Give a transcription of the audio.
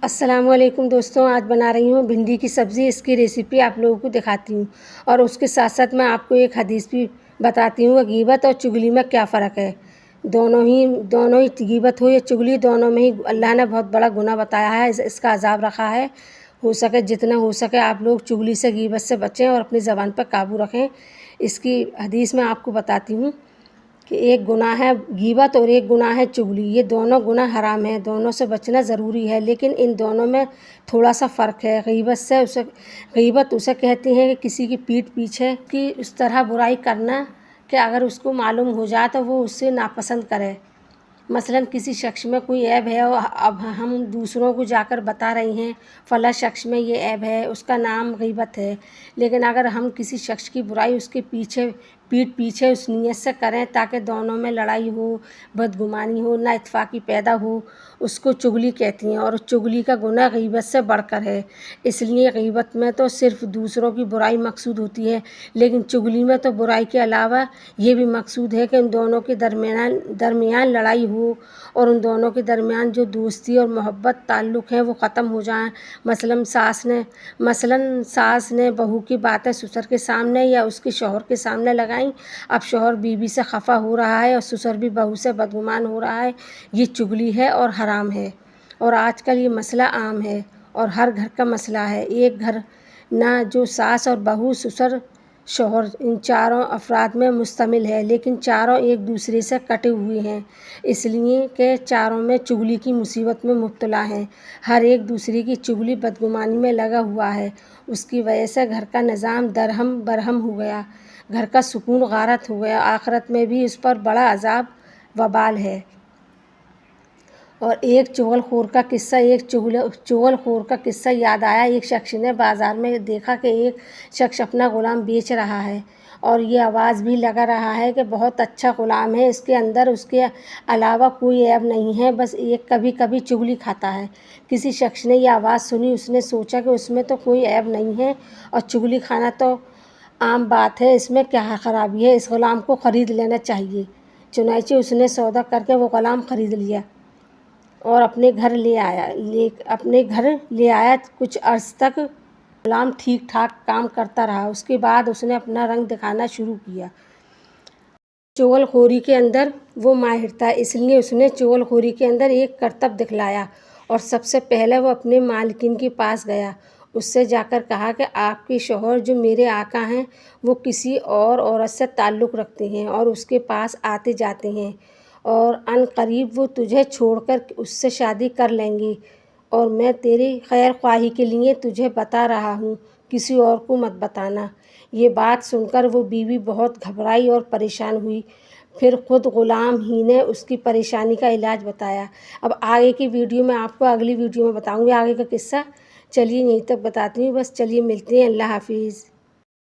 السلام علیکم دوستوں، آج بنا رہی ہوں بھنڈی کی سبزی۔ اس کی ریسیپی آپ لوگوں کو دکھاتی ہوں اور اس کے ساتھ ساتھ میں آپ کو ایک حدیث بھی بتاتی ہوں کہ غیبت اور چغلی میں کیا فرق ہے۔ دونوں ہی غیبت ہو یا چغلی، دونوں میں ہی اللہ نے بہت بڑا گناہ بتایا ہے، اس کا عذاب رکھا ہے۔ ہو سکے جتنا ہو سکے آپ لوگ چغلی سے، غیبت سے بچیں اور اپنی زبان پر قابو رکھیں۔ اس کی حدیث میں آپ کو بتاتی ہوں کہ ایک گناہ ہے غیبت اور ایک گناہ ہے چغلی۔ یہ دونوں گناہ حرام ہیں، دونوں سے بچنا ضروری ہے، لیکن ان دونوں میں تھوڑا سا فرق ہے۔ غیبت اسے کہتے ہیں کہ کسی کی پیٹھ پیچھے کی اس طرح برائی کرنا کہ اگر اس کو معلوم ہو جائے تو وہ اس سے ناپسند کرے۔ مثلاً کسی شخص میں کوئی عیب ہے اور اب ہم دوسروں کو جا کر بتا رہے ہیں فلاں شخص میں یہ عیب ہے، اس کا نام غیبت ہے۔ لیکن اگر ہم کسی شخص کی برائی اس کے پیٹھ پیچھے اس نیت سے کریں تاکہ دونوں میں لڑائی ہو، بدگمانی ہو، نا اتفاقی پیدا ہو، اس کو چغلی کہتی ہیں، اور چغلی کا گناہ غیبت سے بڑھ کر ہے۔ اس لیے غیبت میں تو صرف دوسروں کی برائی مقصود ہوتی ہے، لیکن چغلی میں تو برائی کے علاوہ یہ بھی مقصود ہے کہ ان دونوں کے درمیان لڑائی ہو اور ان دونوں کے درمیان جو دوستی اور محبت تعلق ہیں وہ ختم ہو جائیں۔ مثلاً ساس نے بہو کی باتیں سسر کے سامنے یا اس کے شوہر کے سامنے لگائیں۔ اب شوہر بیوی سے خفا ہو رہا ہے اور سسر بھی بہو سے بدگمان ہو رہا ہے، یہ چغلی ہے اور حرام ہے، اور آج کل یہ مسئلہ عام ہے اور ہر گھر کا مسئلہ ہے۔ ایک گھر نہ جو ساس اور بہو، سسر، شوہر، ان چاروں افراد میں مشتمل ہے، لیکن چاروں ایک دوسرے سے کٹے ہوئے ہیں، اس لیے کہ چاروں میں چغلی کی مصیبت میں مبتلا ہیں۔ ہر ایک دوسرے کی چغلی بدگمانی میں لگا ہوا ہے، اس کی وجہ سے گھر کا نظام درہم برہم ہو گیا، گھر کا سکون غارت ہو گیا، آخرت میں بھی اس پر بڑا عذاب وبال ہے۔ اور ایک چغل خور کا قصہ یاد آیا۔ ایک شخص نے بازار میں دیکھا کہ ایک شخص اپنا غلام بیچ رہا ہے اور یہ آواز بھی لگا رہا ہے کہ بہت اچھا غلام ہے، اس کے اندر اس کے علاوہ کوئی عیب نہیں ہے، بس ایک کبھی کبھی چغلی کھاتا ہے۔ کسی شخص نے یہ آواز سنی، اس نے سوچا کہ اس میں تو کوئی عیب نہیں ہے اور چغلی کھانا تو عام بات ہے، اس میں کیا خرابی ہے، اس غلام کو خرید لینا چاہیے۔ چنانچہ اس نے سودا کر کے وہ غلام خرید لیا اور اپنے گھر لے آیا۔ کچھ عرص تک غلام ٹھیک ٹھاک کام کرتا رہا، اس کے بعد اس نے اپنا رنگ دکھانا شروع کیا۔ چغل خوری کے اندر وہ ماہر تھا، اس لیے اس نے چغل خوری کے اندر ایک کرتب دکھلایا اور سب سے پہلے وہ اپنے مالکین کے پاس گیا۔ اس سے جا کر کہا کہ آپ کے شوہر جو میرے آقا ہیں وہ کسی اور عورت سے تعلق رکھتے ہیں اور اس کے پاس آتے جاتے ہیں، اور عن قریب وہ تجھے چھوڑ کر اس سے شادی کر لیں گے، اور میں تیری خیر خواہی کے لیے تجھے بتا رہا ہوں، کسی اور کو مت بتانا۔ یہ بات سن کر وہ بیوی بہت گھبرائی اور پریشان ہوئی، پھر خود غلام ہی نے اس کی پریشانی کا علاج بتایا۔ اب آگے کی ویڈیو میں آپ کو اگلی ویڈیو میں بتاؤں گی آگے کا قصہ۔ چلیے یہیں تک بتاتی ہوں، بس چلیے ملتے ہیں، اللہ حافظ۔